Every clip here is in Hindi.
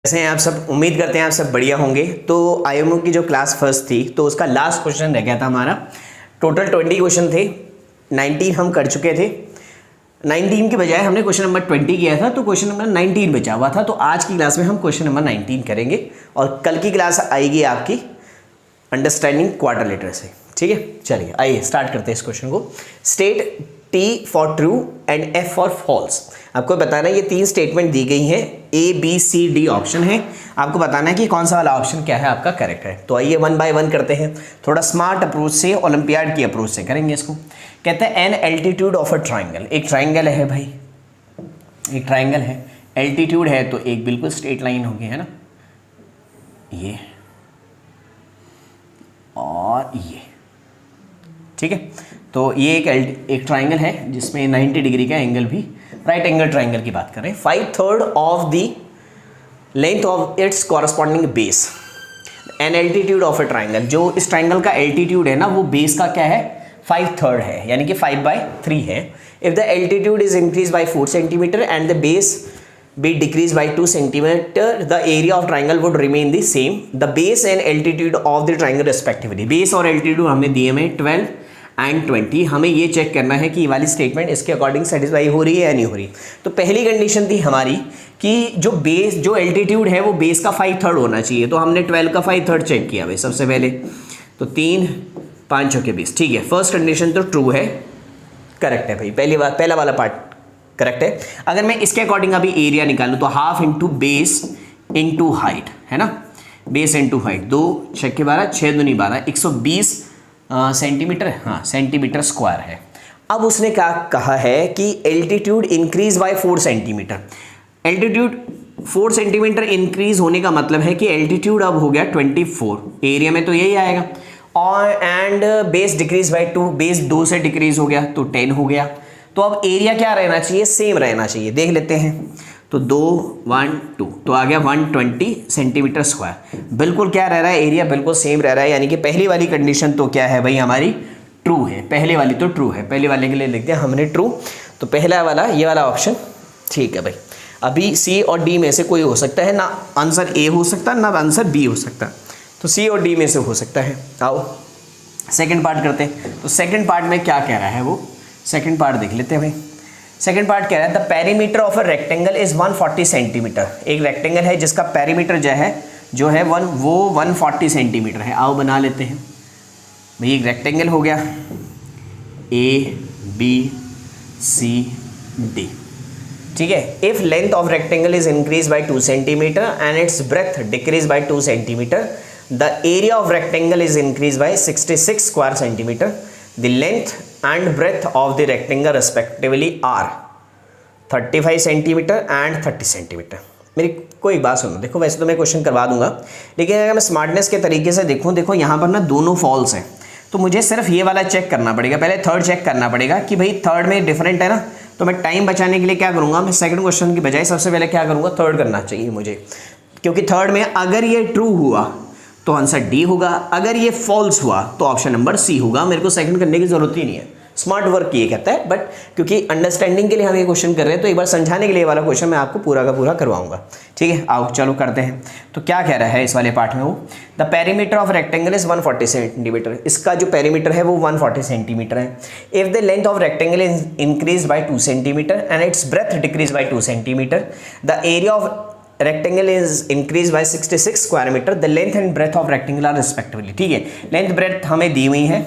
कैसे हैं आप सब। उम्मीद करते हैं आप सब बढ़िया होंगे। तो आईएमओ की जो क्लास फर्स्ट थी तो उसका लास्ट क्वेश्चन रह गया था हमारा। टोटल 20 क्वेश्चन थे, 19 हम कर चुके थे। 19 के बजाय हमने क्वेश्चन नंबर 20 किया था, तो क्वेश्चन नंबर 19 बचा हुआ था। तो आज की क्लास में हम क्वेश्चन नंबर 19 करेंगे और कल की क्लास आएगी आपकी अंडरस्टैंडिंग क्वार्टर लेटर से। ठीक है, चलिए आइए स्टार्ट करते हैं इस क्वेश्चन को। State T for true and F for false. आपको बताना है ये तीन स्टेटमेंट दी गई हैं, A B C D option है। आपको बताना है कि कौन सा वाला ऑप्शन क्या है आपका करेक्ट है। तो आइए वन बाय वन करते हैं, थोड़ा स्मार्ट अप्रोच से, ओलंपियाड की अप्रोच से करेंगे इसको। कहते हैं an altitude of a triangle. एक ट्राइंगल है भाई, एक ट्राइंगल है, एल्टीट्यूड है तो एक बिल्कुल स्ट्रेट लाइन होगी, है ना, ये और ये। ठीक है, तो ये एक ट्राइंगल है जिसमें 90 डिग्री का एंगल भी, राइट एंगल ट्राइंगल की बात कर रहे हैं। 5/3 of the length of its corresponding base an altitude of A triangle. जो इस ट्राइंगल का एल्टीट्यूड है ना, वो बेस का क्या है, 5/3 है, यानी कि 5/3 है। If the altitude is increase by 4 centimetre and the base be decreased by 2 centimeter, the area of triangle would remain the same. The base and altitude of the triangle respectively. base और altitude हमें दिए में 12 एंड 20। हमें ये चेक करना है कि ये वाली स्टेटमेंट इसके अकॉर्डिंग सेटिस्फाई हो रही है या नहीं हो रही। तो पहली कंडीशन थी हमारी कि जो बेस, जो एल्टीट्यूड है वो बेस का 5/3 होना चाहिए। तो हमने 12 का 5/3 चेक किया भाई सबसे पहले, तो 3 5 के 20। ठीक है, फर्स्ट कंडीशन तो ट्रू है, करेक्ट है भाई, पहली बात, पहला वाला पार्ट करेक्ट है। अगर मैं इसके अकॉर्डिंग अभी एरिया निकालूं तो half into base into height, है ना, बेस इंटू हाइट, 2 6 के 12, 6 दूनी 12, 120 सेंटीमीटर, हाँ सेंटीमीटर स्क्वायर है। अब उसने क्या कहा है कि altitude increase by 4 centimetre. Altitude 4 centimetre increase होने का मतलब है कि एल्टीट्यूड अब हो गया 24, एरिया में तो यही आएगा, और and base decrease by 2, base 2 से डिक्रीज हो गया तो 10 हो गया। तो अब एरिया क्या रहना चाहिए, सेम रहना चाहिए, देख लेते हैं। तो 2 1 2 तो आ गया 120 सेंटीमीटर स्क्वायर। बिल्कुल क्या रह रहा है, एरिया बिल्कुल सेम रह रहा है, यानी कि पहली वाली कंडीशन तो क्या है भाई हमारी, ट्रू है। पहले वाली तो ट्रू है, पहले वाले के लिए लिख दिया हमने ट्रू। तो पहला वाला, ये वाला ऑप्शन ठीक है भाई। अभी सी और डी में से कोई हो सकता है, ना आंसर ए हो सकता है ना आंसर बी हो सकता है, तो सी और डी में से हो सकता है। आओ सेकेंड पार्ट करते हैं। तो सेकेंड पार्ट में क्या कह रहा है वो, सेकेंड पार्ट देख लेते हैं भाई। सेकेंड पार्ट कह रहा है the perimeter of a rectangle is 140 centimetre. एक रेक्टेंगल है जिसका पेरीमीटर जो है वो 140 सेंटीमीटर है। आओ बना लेते हैं भाई। एक रेक्टेंगल हो गया ए बी सी डी, ठीक है। If length of rectangle is increase by 2 centimetre and it's breath decrease by 2 centimetre, the area of rectangle is increase by 66 square centimetre. The length and breadth of the rectangle respectively are 35 centimetre and 30 centimetre. मेरी कोई बात सुनो, देखो वैसे तो मैं क्वेश्चन करवा दूंगा, लेकिन अगर मैं स्मार्टनेस के तरीके से देखूं, देखो यहाँ पर ना दोनों फॉल्स हैं, तो मुझे सिर्फ ये वाला चेक करना पड़ेगा, पहले थर्ड चेक करना पड़ेगा कि भाई थर्ड में डिफरेंट है ना। तो मैं टाइम बचाने के लिए क्या करूँगा, मैं सेकंड क्वेश्चन की बजाय सबसे पहले क्या करूँगा, थर्ड करना चाहिए मुझे, क्योंकि थर्ड में अगर ये ट्रू हुआ तो आंसर डी होगा, अगर ये फॉल्स हुआ तो ऑप्शन नंबर सी होगा। मेरे को सेकंड करने की जरूरत ही नहीं है, स्मार्ट वर्क ये कहता है, बट क्योंकि अंडरस्टैंडिंग के लिए हम ये क्वेश्चन कर रहे हैं तो एक बार समझाने के लिए वाला क्वेश्चन मैं आपको पूरा का पूरा करवाऊंगा। ठीक है, आओ चलो करते हैं। तो क्या कह रहा है इस वाले पार्ट में वो, the perimeter of rectangle is 140 centimetre. इसका जो पेरीमीटर है वो 140 सेंटीमीटर है। If the length of rectangle is increase by 2 centimetre and it's breath decrease by 2 centimetre, the area of rectangle is increased by 66 square meter, the length and breadth of rectangle are respectively। ठीक है, लेंथ ब्रेथ हमें दी हुई है,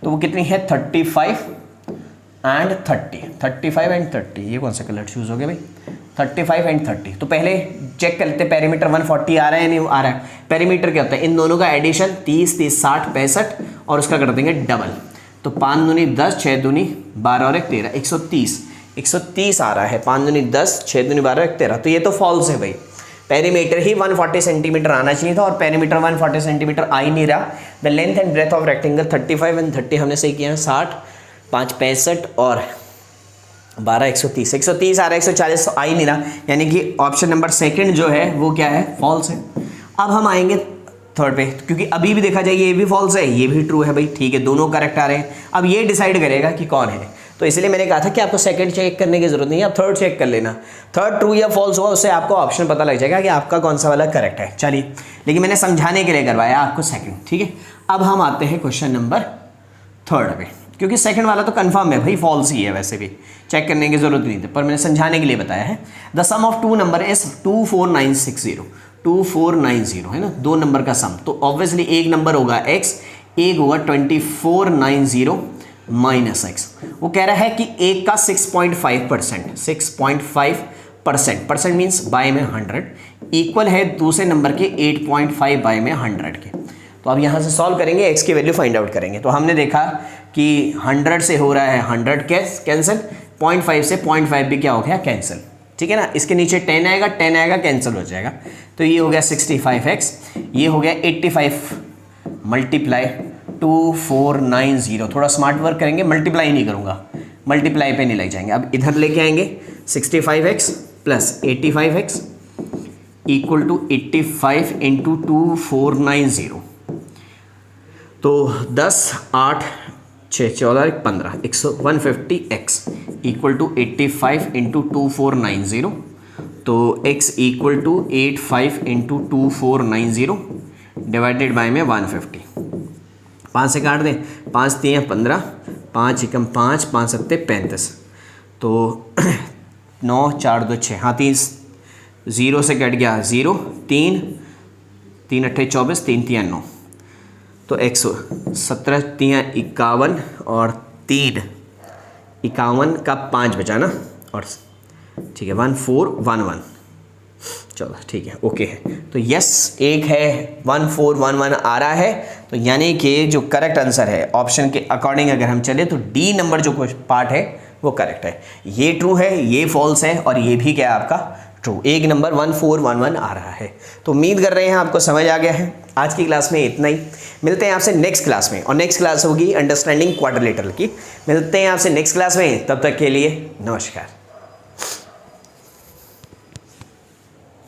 तो वो कितनी है 35 एंड 30, 35 एंड 30। ये कौन सा कलर चूज हो गया भाई, 35 एंड 30। तो पहले चेक कर लेते हैं पेरीमीटर 140 आ रहा है या नहीं आ रहा है। पेरीमीटर क्या होता है, इन दोनों का एडिशन 30 30 60 65 और उसका कर देंगे डबल, तो 5 दूनी 10 6 दूनी 12 और 1 13, 130 आ रहा है। 5 दूनी 10 6 दूनी 12 1 13, तो ये तो फॉल्स है भाई। पेरीमीटर ही 140 सेंटीमीटर आना चाहिए था और पेरीमीटर 140 सेंटीमीटर आ ही नहीं रहा। The length and breadth of rectangle 35 and 30 हमने सही किया है, 60 5 65 और 12 130 आ रहा है, 140 तो आ ही नहीं रहा, यानी कि ऑप्शन नंबर सेकंड जो है वो क्या है, फॉल्स है। अब हम आएंगे थर्ड पे, क्योंकि अभी भी देखा जाए ये भी फॉल्स है ये भी ट्रू है भाई। ठीक है, दोनों करेक्ट आ रहे हैं। अब ये डिसाइड करेगा कि कौन है। तो इसलिए मैंने कहा था कि आपको सेकंड चेक करने की जरूरत नहीं है, आप थर्ड चेक कर लेना। थर्ड ट्रू या फॉल्स हुआ उससे आपको ऑप्शन पता लग जाएगा कि आपका कौन सा वाला करेक्ट है। चलिए, लेकिन मैंने समझाने के लिए करवाया आपको सेकंड, ठीक है। अब हम आते हैं क्वेश्चन नंबर थर्ड पे, क्योंकि सेकंड वाला तो कंफर्म है भाई, फॉल्स ही है, वैसे भी चेक करने की जरूरत नहीं थी, पर मैंने समझाने के लिए बताया है। The sum of two number is 24960, 2490 है ना, दो नंबर का सम। तो ऑब्वियसली एक नंबर होगा x, एक होगा 2490 माइनस x। वो कह रहा है कि एक का 6.5%, 6.5% परसेंट मीन्स बाय में 100 इक्वल है दूसरे नंबर के 8.5 बाय में 100 के। तो अब यहाँ से सॉल्व करेंगे, x की वैल्यू फाइंड आउट करेंगे। तो हमने देखा कि 100 से हो रहा है 100 कैंसिल, 0.5 से 0.5 भी क्या हो गया कैंसिल, ठीक है ना। इसके नीचे 10 आएगा, 10 आएगा कैंसिल हो जाएगा। तो ये हो गया 65x, ये हो गया 85 मल्टीप्लाई 2490। थोड़ा स्मार्ट वर्क करेंगे, मल्टीप्लाई नहीं करूँगा, मल्टीप्लाई पे नहीं लग जाएंगे। अब इधर लेके आएंगे 65x plus 85x equal to 85 into 2490। तो 10 8 6 14 15 150x इक्वल टू 85 इंटू 2490। तो x equal to 85 into 2490 divided by में 150। 5 से काट दें, 5 3 15, 5 एकम 5, 5 सत्ते 35। तो 9 4 2 6, हाँ 3 0 से कट गया 0, 3 3 8 24, 3 3 9। तो 117 3 51 और 3 51 का 5 बचा ना, और ठीक है 1411। चलो ठीक है, ओके है। तो यस, एक है 1411 आ रहा है। तो यानी कि जो करेक्ट आंसर है ऑप्शन के अकॉर्डिंग अगर हम चले तो डी नंबर जो पार्ट है वो करेक्ट है। ये ट्रू है, ये फॉल्स है, और ये भी क्या है आपका ट्रू। एक नंबर 1411 आ रहा है। तो उम्मीद कर रहे हैं आपको समझ आ गया है। आज की क्लास में इतना ही, मिलते हैं आपसे नेक्स्ट क्लास में, और नेक्स्ट क्लास होगी अंडरस्टैंडिंग क्वाड्रिलेटरल की। मिलते हैं आपसे नेक्स्ट क्लास में, तब तक के लिए नमस्कार।